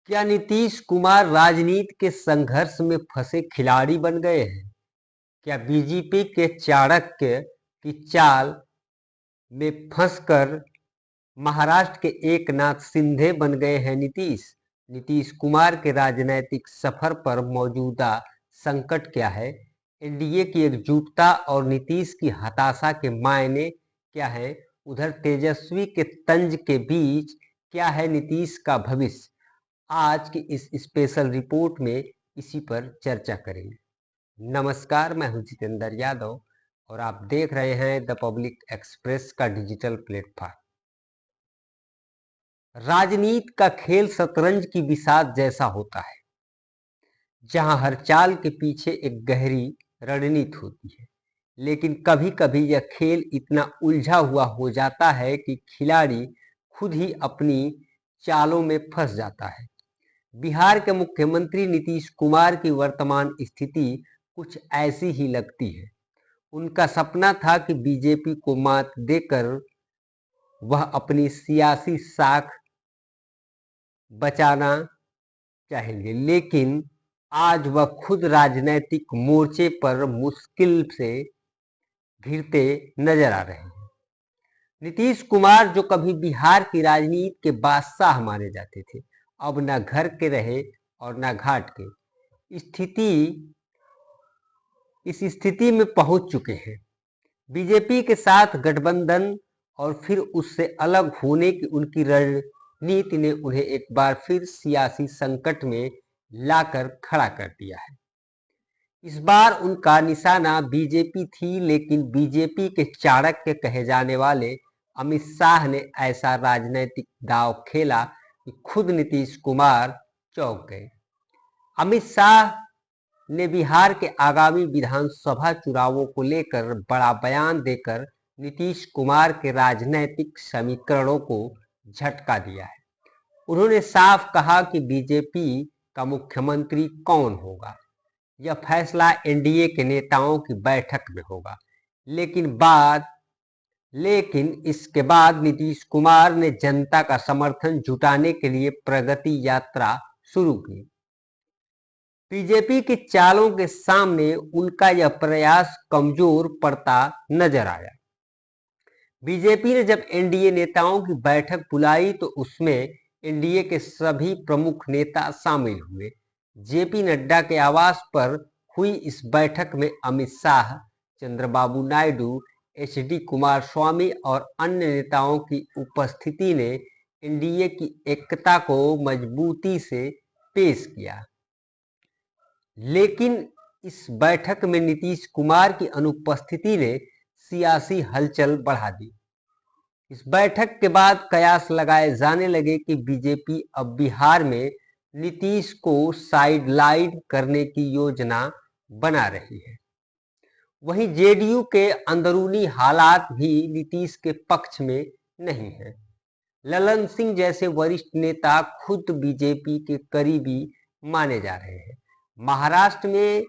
क्या नीतीश कुमार राजनीति के संघर्ष में फंसे खिलाड़ी बन गए हैं? क्या बीजेपी के चाणक्य की चाल में फंसकर महाराष्ट्र के एकनाथ शिंदे बन गए हैं नीतीश? नीतीश कुमार के राजनीतिक सफर पर मौजूदा संकट क्या है? एनडीए की एकजुटता और नीतीश की हताशा के मायने क्या है? उधर तेजस्वी के तंज के बीच क्या है नीतीश का भविष्य? आज की इस स्पेशल रिपोर्ट में इसी पर चर्चा करेंगे। नमस्कार, मैं हूं जितेंद्र यादव और आप देख रहे हैं द पब्लिक एक्सप्रेस का डिजिटल प्लेटफॉर्म। राजनीति का खेल शतरंज की बिसात जैसा होता है, जहां हर चाल के पीछे एक गहरी रणनीति होती है। लेकिन कभी कभी यह खेल इतना उलझा हुआ हो जाता है कि खिलाड़ी खुद ही अपनी चालों में फंस जाता है। बिहार के मुख्यमंत्री नीतीश कुमार की वर्तमान स्थिति कुछ ऐसी ही लगती है। उनका सपना था कि बीजेपी को मात देकर वह अपनी सियासी साख बचाना चाहेंगे, लेकिन आज वह खुद राजनीतिक मोर्चे पर मुश्किल से घिरते नजर आ रहे हैं। नीतीश कुमार, जो कभी बिहार की राजनीति के बादशाह माने जाते थे, अब न घर के रहे और न घाट के। इस स्थिति में पहुंच चुके हैं। बीजेपी के साथ गठबंधन और फिर उससे अलग होने की उनकी रणनीति ने उन्हें एक बार फिर सियासी संकट में लाकर खड़ा कर दिया है। इस बार उनका निशाना बीजेपी थी, लेकिन बीजेपी के चाणक्य कहे जाने वाले अमित शाह ने ऐसा राजनीतिक दांव खेला कि खुद नीतीश कुमार चौंक गए। अमित शाह ने बिहार के आगामी विधानसभा चुनावों को लेकर बड़ा बयान देकर नीतीश कुमार के राजनीतिक समीकरणों को झटका दिया है। उन्होंने साफ कहा कि बीजेपी का मुख्यमंत्री कौन होगा, यह फैसला एनडीए के नेताओं की बैठक में होगा। लेकिन इसके बाद नीतीश कुमार ने जनता का समर्थन जुटाने के लिए प्रगति यात्रा शुरू की। बीजेपी की चालों के सामने उनका यह प्रयास कमजोर पड़ता नजर आया। बीजेपी ने जब एनडीए नेताओं की बैठक बुलाई तो उसमें एनडीए के सभी प्रमुख नेता शामिल हुए। जेपी नड्डा के आवास पर हुई इस बैठक में अमित शाह, चंद्रबाबू नायडू, एचडी कुमारस्वामी और अन्य नेताओं की उपस्थिति ने एनडीए की एकता को मजबूती से पेश किया। लेकिन इस बैठक में नीतीश कुमार की अनुपस्थिति ने सियासी हलचल बढ़ा दी। इस बैठक के बाद कयास लगाए जाने लगे कि बीजेपी अब बिहार में नीतीश को साइडलाइन करने की योजना बना रही है। वहीं जेडीयू के अंदरूनी हालात भी नीतीश के पक्ष में नहीं है। ललन सिंह जैसे वरिष्ठ नेता खुद बीजेपी के करीबी माने जा रहे हैं। महाराष्ट्र में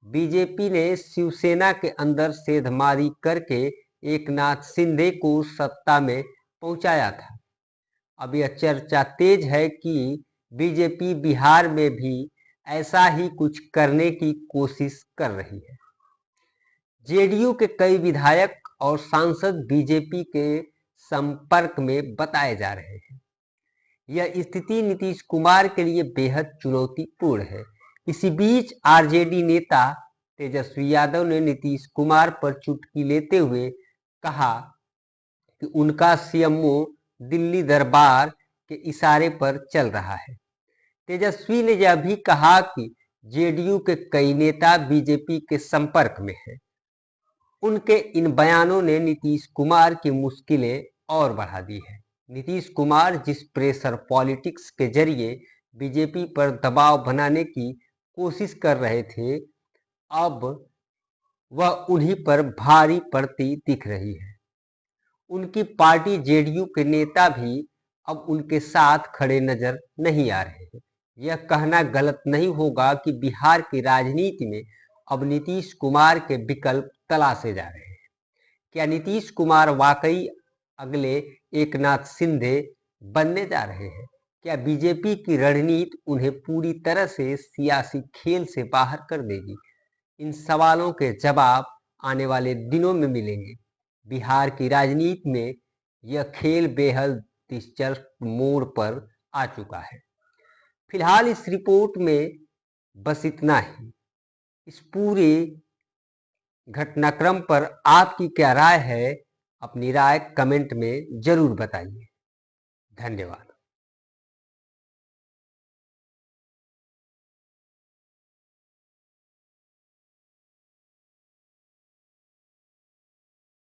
बीजेपी ने शिवसेना के अंदर सेंधमारी करके एकनाथ शिंदे को सत्ता में पहुंचाया था। अब यह चर्चा तेज है कि बीजेपी बिहार में भी ऐसा ही कुछ करने की कोशिश कर रही है। जेडीयू के कई विधायक और सांसद बीजेपी के संपर्क में बताए जा रहे हैं। यह स्थिति नीतीश कुमार के लिए बेहद चुनौतीपूर्ण है। इसी बीच आरजेडी नेता तेजस्वी यादव ने नीतीश कुमार पर चुटकी लेते हुए कहा कि उनका सीएमओ दिल्ली दरबार के इशारे पर चल रहा है। तेजस्वी ने यह भी कहा कि जेडीयू के कई नेता बीजेपी के संपर्क में हैं। उनके इन बयानों ने नीतीश कुमार की मुश्किलें और बढ़ा दी है। नीतीश कुमार जिस प्रेशर पॉलिटिक्स के जरिए बीजेपी पर दबाव बनाने की कोशिश कर रहे थे, अब वह उन्हीं पर भारी पड़ती दिख रही है। उनकी पार्टी जेडीयू के नेता भी अब उनके साथ खड़े नजर नहीं आ रहे हैं। यह कहना गलत नहीं होगा कि बिहार की राजनीति में अब नीतीश कुमार के विकल्प तलाशे जा रहे हैं। क्या नीतीश कुमार वाकई अगले एकनाथ शिंदे बनने जा रहे हैं? क्या बीजेपी की रणनीति उन्हें पूरी तरह से सियासी खेल से बाहर कर देगी? इन सवालों के जवाब आने वाले दिनों में मिलेंगे। बिहार की राजनीति में यह खेल बेहद दिलचस्प मोड़ पर आ चुका है। फिलहाल इस रिपोर्ट में बस इतना ही। इस पूरे घटनाक्रम पर आपकी क्या राय है? अपनी राय कमेंट में जरूर बताइए। धन्यवाद।